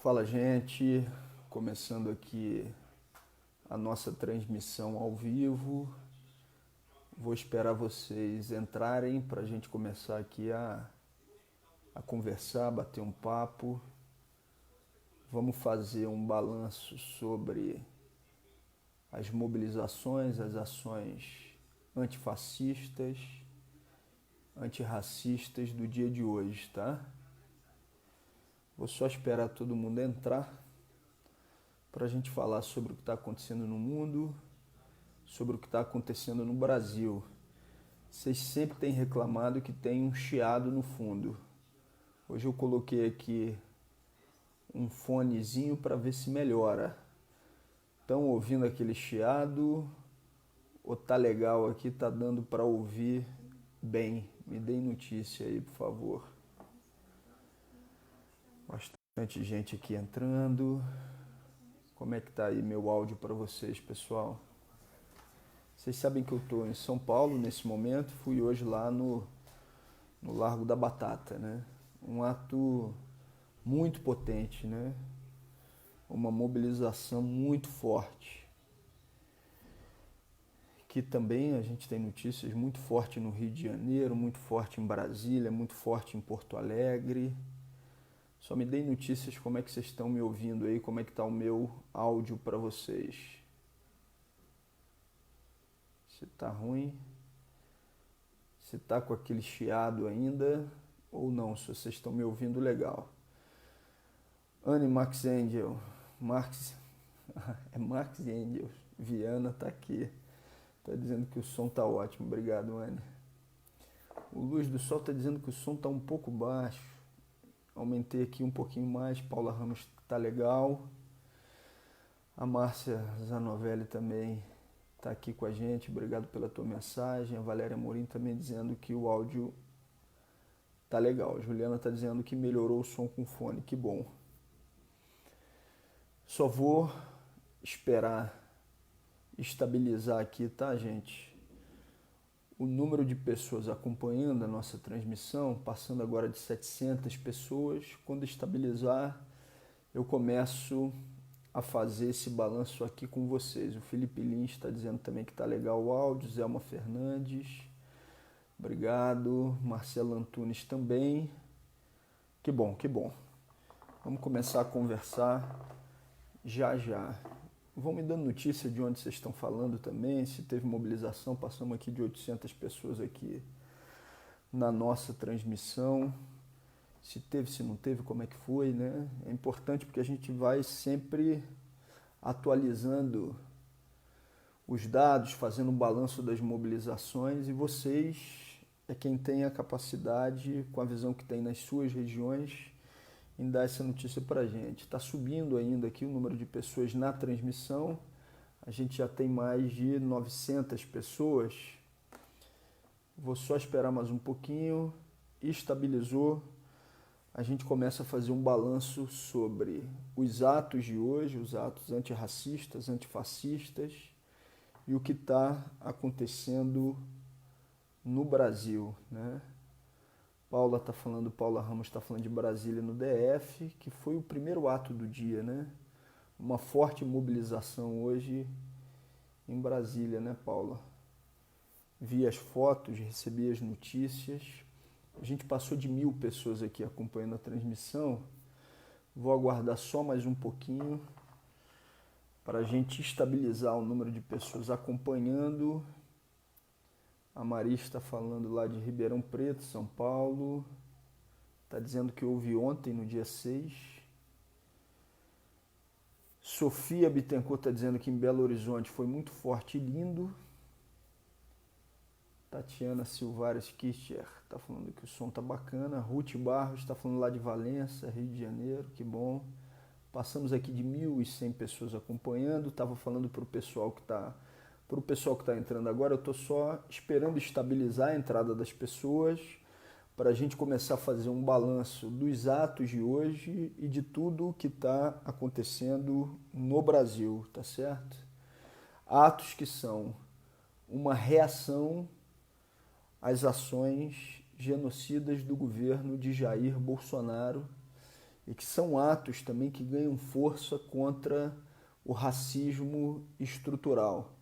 Fala, gente, começando aqui a nossa transmissão ao vivo. Vou esperar vocês entrarem para a gente começar aqui a conversar, bater um papo. Vamos fazer um balanço sobre as mobilizações, as ações antifascistas, antirracistas do dia de hoje, tá? Vou só esperar todo mundo entrar para a gente falar sobre o que está acontecendo no mundo, sobre o que está acontecendo no Brasil. Vocês sempre têm reclamado que tem um chiado no fundo. Hoje eu coloquei aqui um fonezinho para ver se melhora. Estão ouvindo aquele chiado? Ou tá legal aqui, tá dando para ouvir bem? Me deem notícia aí, por favor. Bastante gente aqui entrando. Como é que tá aí meu áudio para vocês, pessoal? Vocês sabem que eu estou em São Paulo nesse momento. Fui hoje lá no Largo da Batata, né? Um ato muito potente, né? Uma mobilização muito forte. Que também a gente tem notícias muito forte no Rio de Janeiro, muito forte em Brasília, muito forte em Porto Alegre. Só me deem notícias como é que vocês estão me ouvindo aí, como é que está o meu áudio para vocês. Se tá ruim, se tá com aquele chiado ainda ou não, se vocês estão me ouvindo legal. Anne Max Angel, é Max Angel, Viana tá aqui, tá dizendo que o som tá ótimo, obrigado, Anne. O Luz do Sol tá dizendo que o som tá um pouco baixo, aumentei aqui um pouquinho mais. Paula Ramos tá legal, a Márcia Zanovelli também tá aqui com a gente, obrigado pela tua mensagem. A Valéria Morim também dizendo que o áudio tá legal. A Juliana tá dizendo que melhorou o som com fone, que bom. Só vou esperar estabilizar aqui, tá, gente? O número de pessoas acompanhando a nossa transmissão, passando agora de 700 pessoas. Quando estabilizar, eu começo a fazer esse balanço aqui com vocês. O Felipe Lins está dizendo também que tá legal o áudio. Zelma Fernandes, obrigado. Marcelo Antunes também. Que bom, que bom. Vamos começar a conversar já já. Vão me dando notícia de onde vocês estão falando também, se teve mobilização. Passamos aqui de 800 pessoas aqui na nossa transmissão. Se teve, se não teve, como é que foi, né? É importante porque a gente vai sempre atualizando os dados, fazendo um balanço das mobilizações, e vocês é quem tem a capacidade, com a visão que tem nas suas regiões, em dar essa notícia para a gente. Está subindo ainda aqui o número de pessoas na transmissão. A gente já tem mais de 900 pessoas. Vou só esperar mais um pouquinho. Estabilizou. A gente começa a fazer um balanço sobre os atos de hoje, os atos antirracistas, antifascistas e o que está acontecendo no Brasil, né? Paula Ramos está falando de Brasília no DF, que foi o primeiro ato do dia, né? Uma forte mobilização hoje em Brasília, né, Paula? Vi as fotos, recebi as notícias. A gente passou de 1000 pessoas aqui acompanhando a transmissão. Vou aguardar só mais um pouquinho para a gente estabilizar o número de pessoas acompanhando. A Maria está falando lá de Ribeirão Preto, São Paulo. Está dizendo que houve ontem, no dia 6. Sofia Bittencourt está dizendo que em Belo Horizonte foi muito forte e lindo. Tatiana Silvares Kircher está falando que o som está bacana. Ruth Barros está falando lá de Valença, Rio de Janeiro, que bom. Passamos aqui de 1.100 pessoas acompanhando. Estava falando para o pessoal que está entrando agora. Eu estou só esperando estabilizar a entrada das pessoas para a gente começar a fazer um balanço dos atos de hoje e de tudo que está acontecendo no Brasil, tá certo? Atos que são uma reação às ações genocidas do governo de Jair Bolsonaro e que são atos também que ganham força contra o racismo estrutural,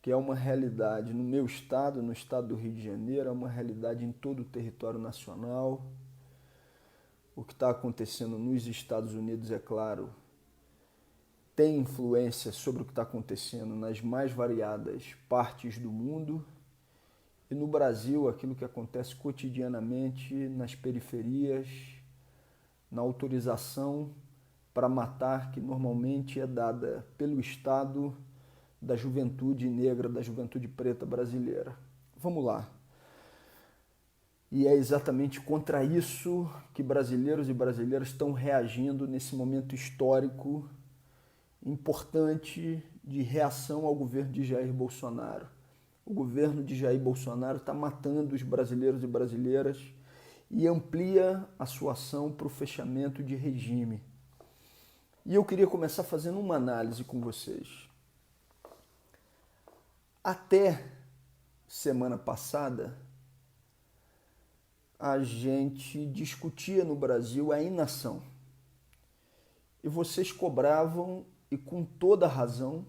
que é uma realidade no meu estado, no estado do Rio de Janeiro, é uma realidade em todo o território nacional. O que está acontecendo nos Estados Unidos, é claro, tem influência sobre o que está acontecendo nas mais variadas partes do mundo. E no Brasil, aquilo que acontece cotidianamente nas periferias, na autorização para matar, que normalmente é dada pelo Estado da juventude negra, da juventude preta brasileira. Vamos lá. E é exatamente contra isso que brasileiros e brasileiras estão reagindo nesse momento histórico importante de reação ao governo de Jair Bolsonaro. O governo de Jair Bolsonaro está matando os brasileiros e brasileiras e amplia a sua ação para o fechamento de regime. E eu queria começar fazendo uma análise com vocês. Até semana passada, a gente discutia no Brasil a inação. E vocês cobravam, e com toda razão,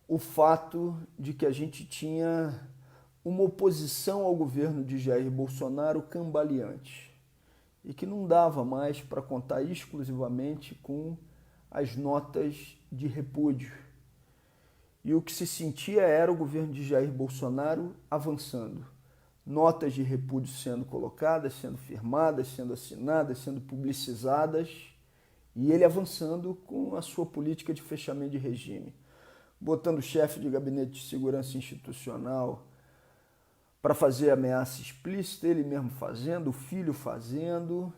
o fato de que a gente tinha uma oposição ao governo de Jair Bolsonaro cambaleante e que não dava mais para contar exclusivamente com as notas de repúdio. E o que se sentia era o governo de Jair Bolsonaro avançando. Notas de repúdio sendo colocadas, sendo firmadas, sendo assinadas, sendo publicizadas, e ele avançando com a sua política de fechamento de regime, botando o chefe de gabinete de segurança institucional para fazer ameaça explícita, ele mesmo fazendo, o filho fazendo,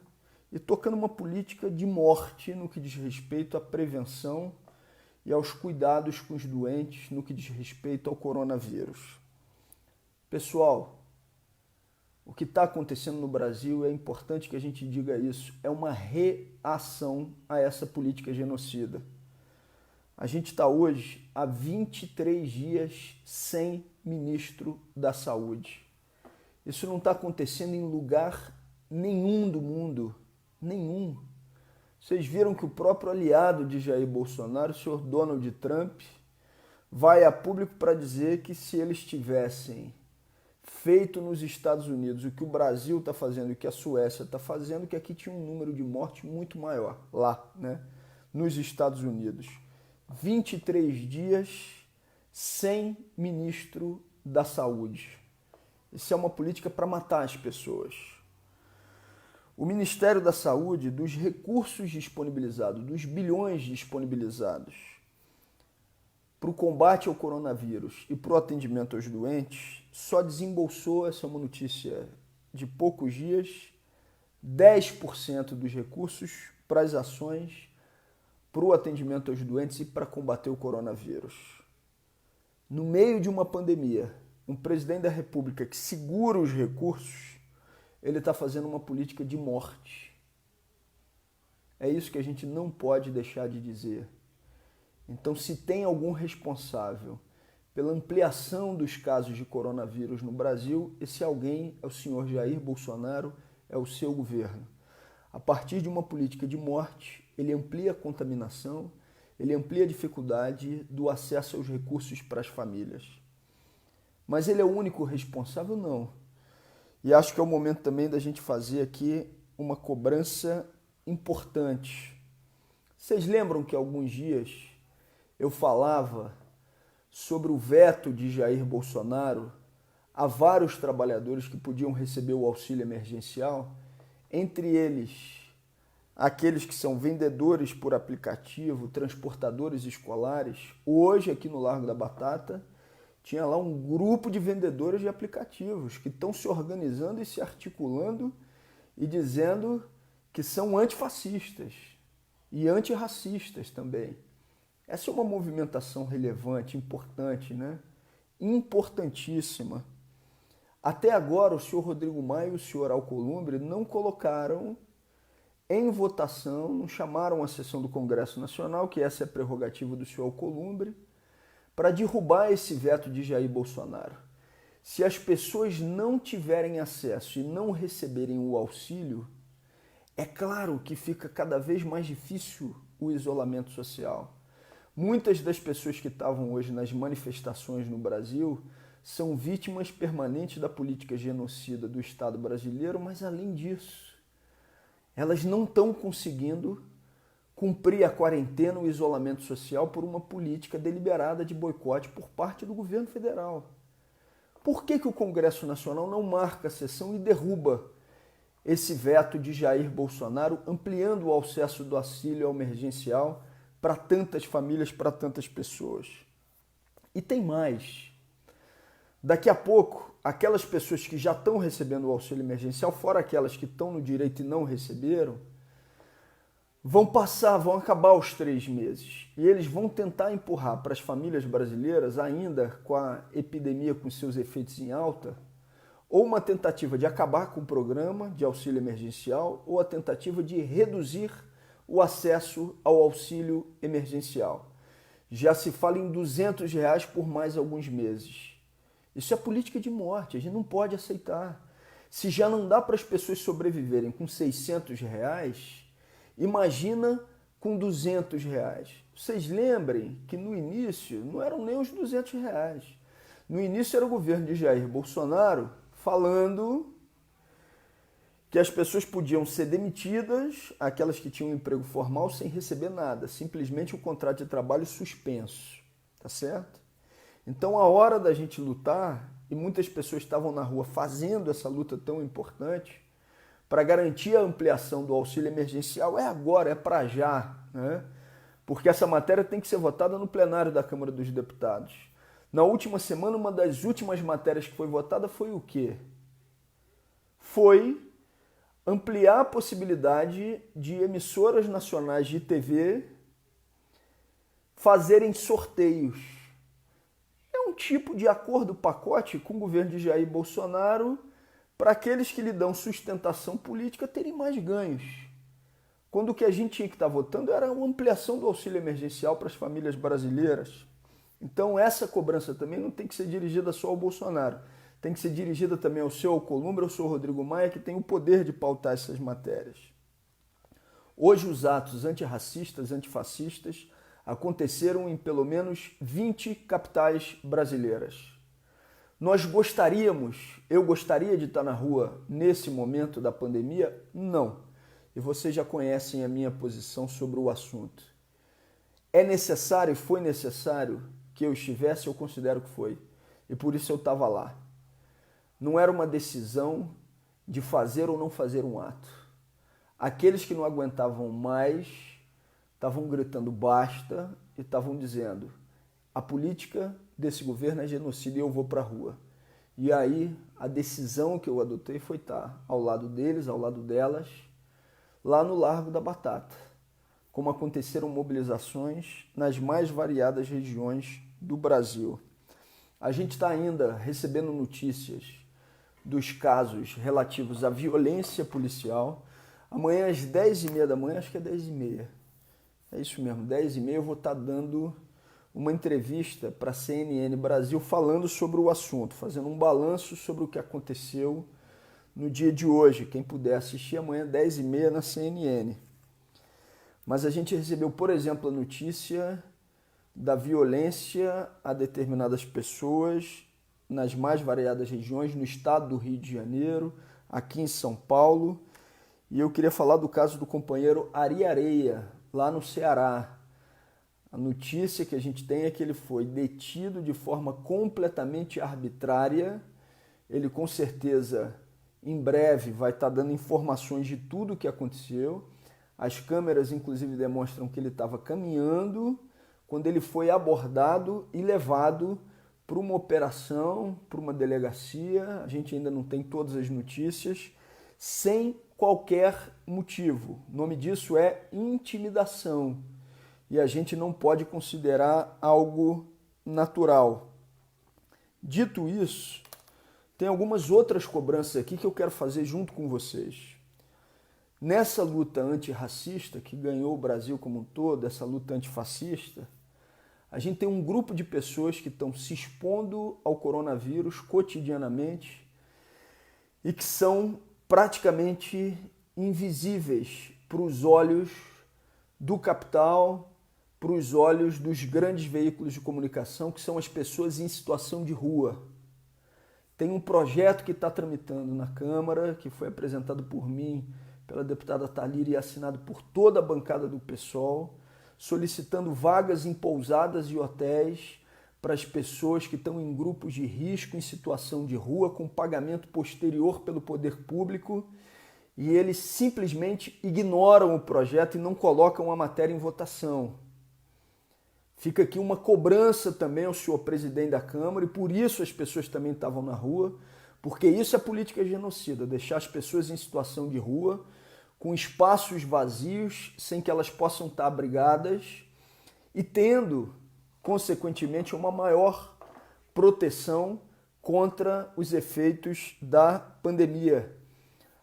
e tocando uma política de morte no que diz respeito à prevenção e aos cuidados com os doentes no que diz respeito ao coronavírus. Pessoal, o que está acontecendo no Brasil, é importante que a gente diga isso, é uma reação a essa política genocida. A gente está hoje há 23 dias sem ministro da Saúde. Isso não está acontecendo em lugar nenhum do mundo, nenhum. Vocês viram que o próprio aliado de Jair Bolsonaro, o senhor Donald Trump, vai a público para dizer que se eles tivessem feito nos Estados Unidos o que o Brasil está fazendo e o que a Suécia está fazendo, que aqui tinha um número de mortes muito maior, lá, né, nos Estados Unidos. 23 dias sem ministro da Saúde. Isso é uma política para matar as pessoas. O Ministério da Saúde, dos recursos disponibilizados, dos bilhões disponibilizados para o combate ao coronavírus e para o atendimento aos doentes, só desembolsou, essa é uma notícia de poucos dias, 10% dos recursos para as ações para o atendimento aos doentes e para combater o coronavírus. No meio de uma pandemia, um presidente da República que segura os recursos, ele está fazendo uma política de morte. É isso que a gente não pode deixar de dizer. Então, se tem algum responsável pela ampliação dos casos de coronavírus no Brasil, esse alguém é o senhor Jair Bolsonaro, é o seu governo. A partir de uma política de morte, ele amplia a contaminação, ele amplia a dificuldade do acesso aos recursos para as famílias. Mas ele é o único responsável? Não. E acho que é o momento também da gente fazer aqui uma cobrança importante. Vocês lembram que há alguns dias eu falava sobre o veto de Jair Bolsonaro a vários trabalhadores que podiam receber o auxílio emergencial, entre eles aqueles que são vendedores por aplicativo, transportadores escolares. Hoje, aqui no Largo da Batata, tinha lá um grupo de vendedores de aplicativos que estão se organizando e se articulando e dizendo que são antifascistas e antirracistas também. Essa é uma movimentação relevante, importante, né? Importantíssima. Até agora, o senhor Rodrigo Maia e o senhor Alcolumbre não colocaram em votação, não chamaram a sessão do Congresso Nacional, que essa é a prerrogativa do senhor Alcolumbre, para derrubar esse veto de Jair Bolsonaro. Se as pessoas não tiverem acesso e não receberem o auxílio, é claro que fica cada vez mais difícil o isolamento social. Muitas das pessoas que estavam hoje nas manifestações no Brasil são vítimas permanentes da política genocida do Estado brasileiro, mas além disso, elas não estão conseguindo cumprir a quarentena, o isolamento social por uma política deliberada de boicote por parte do governo federal. Por que o Congresso Nacional não marca a sessão e derruba esse veto de Jair Bolsonaro, ampliando o acesso do auxílio emergencial para tantas famílias, para tantas pessoas? E tem mais. Daqui a pouco, aquelas pessoas que já estão recebendo o auxílio emergencial, fora aquelas que estão no direito e não receberam, vão acabar os 3 meses. E eles vão tentar empurrar para as famílias brasileiras, ainda com a epidemia com seus efeitos em alta, ou uma tentativa de acabar com o programa de auxílio emergencial, ou a tentativa de reduzir o acesso ao auxílio emergencial. Já se fala em R$200 por mais alguns meses. Isso é política de morte, a gente não pode aceitar. Se já não dá para as pessoas sobreviverem com R$600, imagina com R$200. Vocês lembrem que no início não eram nem os R$200. No início era o governo de Jair Bolsonaro falando que as pessoas podiam ser demitidas, aquelas que tinham um emprego formal, sem receber nada, simplesmente o contrato de trabalho suspenso, tá certo? Então a hora da gente lutar, e muitas pessoas estavam na rua fazendo essa luta tão importante, para garantir a ampliação do auxílio emergencial, é agora, é para já, né? Porque essa matéria tem que ser votada no plenário da Câmara dos Deputados. Na última semana, uma das últimas matérias que foi votada foi o quê? Foi ampliar a possibilidade de emissoras nacionais de TV fazerem sorteios. É um tipo de acordo pacote com o governo de Jair Bolsonaro para aqueles que lhe dão sustentação política terem mais ganhos. Quando o que a gente tinha que estar votando era a ampliação do auxílio emergencial para as famílias brasileiras. Então essa cobrança também não tem que ser dirigida só ao Bolsonaro. Tem que ser dirigida também ao seu Alcolumbre, ao seu Rodrigo Maia, que tem o poder de pautar essas matérias. Hoje os atos antirracistas, antifascistas, aconteceram em pelo menos 20 capitais brasileiras. Eu gostaria de estar na rua nesse momento da pandemia? Não. E vocês já conhecem a minha posição sobre o assunto. É necessário, foi necessário que eu estivesse, eu considero que foi. E por isso eu estava lá. Não era uma decisão de fazer ou não fazer um ato. Aqueles que não aguentavam mais estavam gritando basta e estavam dizendo: a política desse governo é genocídio e eu vou para a rua. E aí a decisão que eu adotei foi estar ao lado deles, ao lado delas, lá no Largo da Batata, como aconteceram mobilizações nas mais variadas regiões do Brasil. A gente está ainda recebendo notícias dos casos relativos à violência policial. Amanhã às 10h30 da manhã, acho que é 10h30, é isso mesmo, 10h30 eu vou estar dando uma entrevista para a CNN Brasil falando sobre o assunto, fazendo um balanço sobre o que aconteceu no dia de hoje. Quem puder assistir amanhã, 10h30 na CNN. Mas a gente recebeu, por exemplo, a notícia da violência a determinadas pessoas nas mais variadas regiões, no estado do Rio de Janeiro, aqui em São Paulo. E eu queria falar do caso do companheiro Ari Areia, lá no Ceará. A notícia que a gente tem é que ele foi detido de forma completamente arbitrária. Ele com certeza em breve vai estar dando informações de tudo o que aconteceu. As câmeras inclusive demonstram que ele estava caminhando quando ele foi abordado e levado para uma operação, para uma delegacia. A gente ainda não tem todas as notícias, sem qualquer motivo. O nome disso é intimidação. E a gente não pode considerar algo natural. Dito isso, tem algumas outras cobranças aqui que eu quero fazer junto com vocês. Nessa luta antirracista que ganhou o Brasil como um todo, essa luta antifascista, a gente tem um grupo de pessoas que estão se expondo ao coronavírus cotidianamente e que são praticamente invisíveis para os olhos do capital, para os olhos dos grandes veículos de comunicação, que são as pessoas em situação de rua. Tem um projeto que está tramitando na Câmara, que foi apresentado por mim, pela deputada Thalíria e assinado por toda a bancada do PSOL, solicitando vagas em pousadas e hotéis para as pessoas que estão em grupos de risco, em situação de rua, com pagamento posterior pelo poder público, e eles simplesmente ignoram o projeto e não colocam a matéria em votação. Fica aqui uma cobrança também ao senhor presidente da Câmara, e por isso as pessoas também estavam na rua, porque isso é política genocida, deixar as pessoas em situação de rua, com espaços vazios, sem que elas possam estar abrigadas e tendo, consequentemente, uma maior proteção contra os efeitos da pandemia.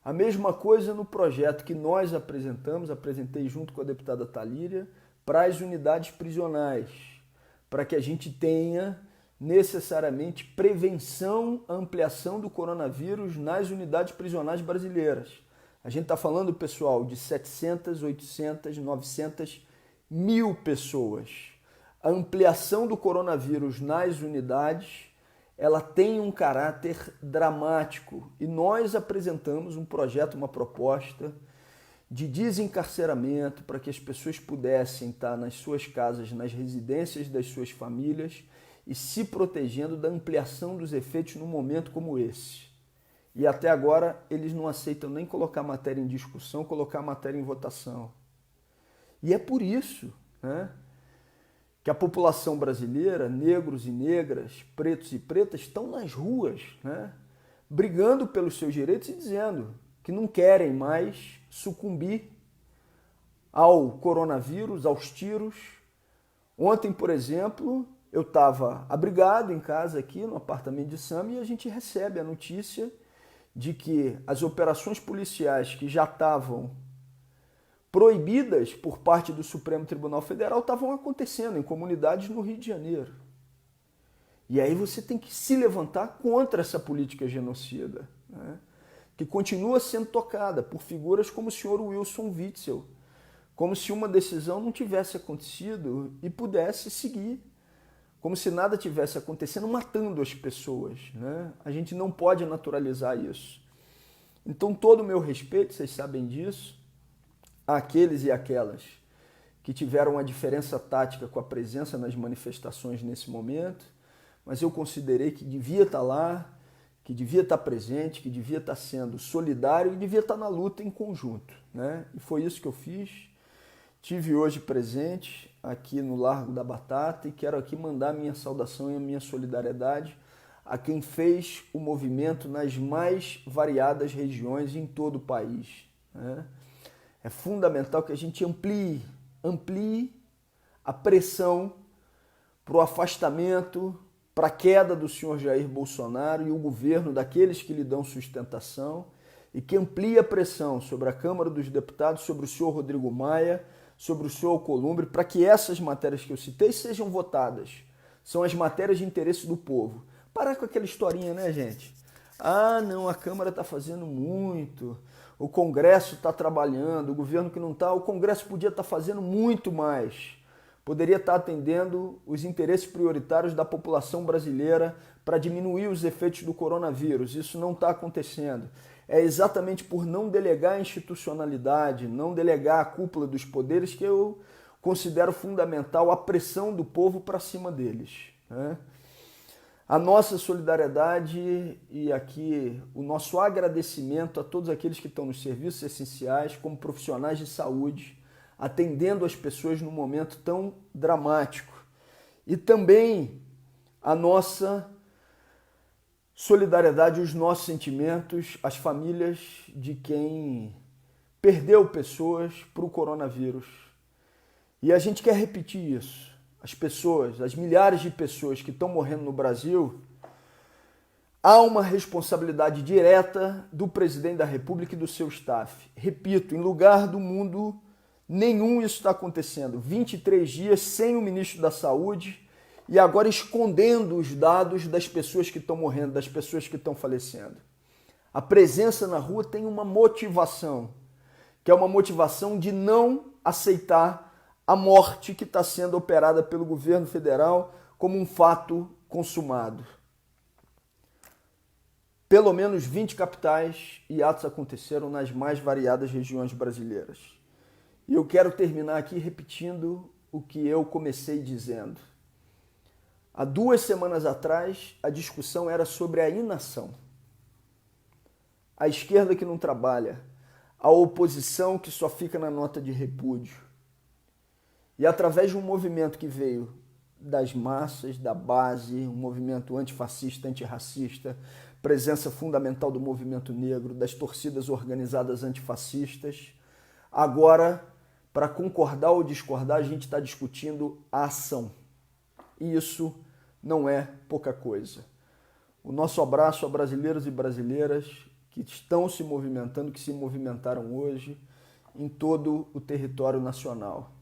A mesma coisa no projeto que nós apresentei junto com a deputada Thalíria, para as unidades prisionais, para que a gente tenha necessariamente prevenção, ampliação do coronavírus nas unidades prisionais brasileiras. A gente está falando, pessoal, de 700, 800, 900 mil pessoas. A ampliação do coronavírus nas unidades, ela tem um caráter dramático. E nós apresentamos um projeto, uma proposta de desencarceramento para que as pessoas pudessem estar nas suas casas, nas residências das suas famílias e se protegendo da ampliação dos efeitos num momento como esse. E até agora eles não aceitam nem colocar a matéria em discussão, colocar a matéria em votação. E é por isso, né, que a população brasileira, negros e negras, pretos e pretas, estão nas ruas, né, brigando pelos seus direitos e dizendo que não querem mais sucumbir ao coronavírus, aos tiros. Ontem, por exemplo, eu estava abrigado em casa aqui no apartamento de Sami e a gente recebe a notícia de que as operações policiais que já estavam proibidas por parte do Supremo Tribunal Federal estavam acontecendo em comunidades no Rio de Janeiro. E aí você tem que se levantar contra essa política genocida, né, que continua sendo tocada por figuras como o senhor Wilson Witzel, como se uma decisão não tivesse acontecido e pudesse seguir, como se nada tivesse acontecendo, matando as pessoas, né? A gente não pode naturalizar isso. Então, todo o meu respeito, vocês sabem disso, àqueles e aquelas que tiveram uma diferença tática com a presença nas manifestações nesse momento, mas eu considerei que devia estar lá, que devia estar presente, que devia estar sendo solidário e devia estar na luta em conjunto, né? E foi isso que eu fiz. Tive hoje presente aqui no Largo da Batata e quero aqui mandar a minha saudação e a minha solidariedade a quem fez o movimento nas mais variadas regiões em todo o país, né? É fundamental que a gente amplie a pressão para o afastamento, para a queda do senhor Jair Bolsonaro e o governo daqueles que lhe dão sustentação e que amplie a pressão sobre a Câmara dos Deputados, sobre o senhor Rodrigo Maia, sobre o senhor Alcolumbre, para que essas matérias que eu citei sejam votadas. São as matérias de interesse do povo. Parar com aquela historinha, né, gente? Ah, não, a Câmara está fazendo muito, o Congresso está trabalhando, o governo que não está, o Congresso podia estar fazendo muito mais. Poderia estar atendendo os interesses prioritários da população brasileira para diminuir os efeitos do coronavírus. Isso não está acontecendo. É exatamente por não delegar a institucionalidade, não delegar a cúpula dos poderes que eu considero fundamental a pressão do povo para cima deles, né? A nossa solidariedade e aqui o nosso agradecimento a todos aqueles que estão nos serviços essenciais, como profissionais de saúde, atendendo as pessoas num momento tão dramático. E também a nossa solidariedade, os nossos sentimentos, às famílias de quem perdeu pessoas para o coronavírus. E a gente quer repetir isso. As pessoas, as milhares de pessoas que estão morrendo no Brasil, há uma responsabilidade direta do presidente da República e do seu staff. Repito, em lugar do mundo nenhum isso está acontecendo. 23 dias sem o ministro da Saúde e agora escondendo os dados das pessoas que estão morrendo, das pessoas que estão falecendo. A presença na rua tem uma motivação. que é uma motivação de não aceitar a morte que está sendo operada pelo governo federal como um fato consumado. Pelo menos 20 capitais e atos aconteceram nas mais variadas regiões brasileiras. E eu quero terminar aqui repetindo o que eu comecei dizendo. Há 2 semanas atrás, a discussão era sobre a inação. A esquerda que não trabalha, a oposição que só fica na nota de repúdio. E através de um movimento que veio das massas, da base, um movimento antifascista, antirracista, presença fundamental do movimento negro, das torcidas organizadas antifascistas, agora, para concordar ou discordar, a gente está discutindo a ação. E isso não é pouca coisa. O nosso abraço a brasileiros e brasileiras que estão se movimentando, que se movimentaram hoje em todo o território nacional.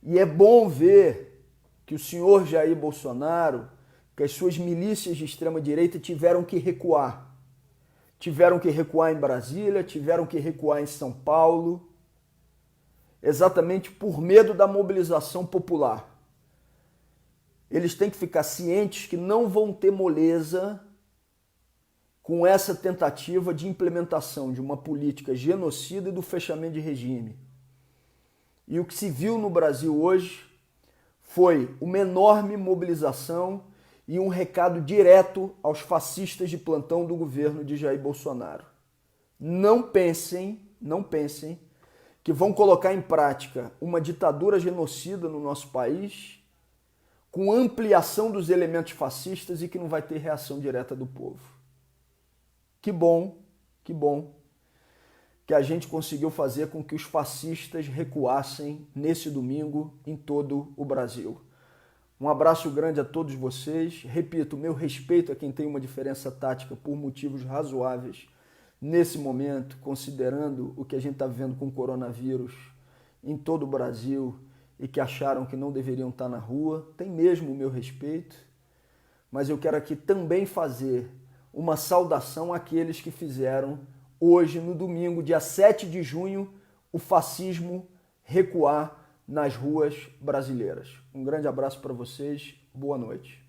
E é bom ver que o senhor Jair Bolsonaro, que as suas milícias de extrema-direita tiveram que recuar. Tiveram que recuar em Brasília, tiveram que recuar em São Paulo, exatamente por medo da mobilização popular. Eles têm que ficar cientes que não vão ter moleza com essa tentativa de implementação de uma política genocida e do fechamento de regime. E o que se viu no Brasil hoje foi uma enorme mobilização e um recado direto aos fascistas de plantão do governo de Jair Bolsonaro. Não pensem que vão colocar em prática uma ditadura genocida no nosso país com ampliação dos elementos fascistas e que não vai ter reação direta do povo. Que bom que a gente conseguiu fazer com que os fascistas recuassem nesse domingo em todo o Brasil. Um abraço grande a todos vocês. Repito, meu respeito a quem tem uma diferença tática por motivos razoáveis nesse momento, considerando o que a gente está vivendo com o coronavírus em todo o Brasil e que acharam que não deveriam estar na rua. Tem mesmo o meu respeito, mas eu quero aqui também fazer uma saudação àqueles que fizeram hoje, no domingo, dia 7 de junho, o fascismo recuar nas ruas brasileiras. Um grande abraço para vocês, boa noite.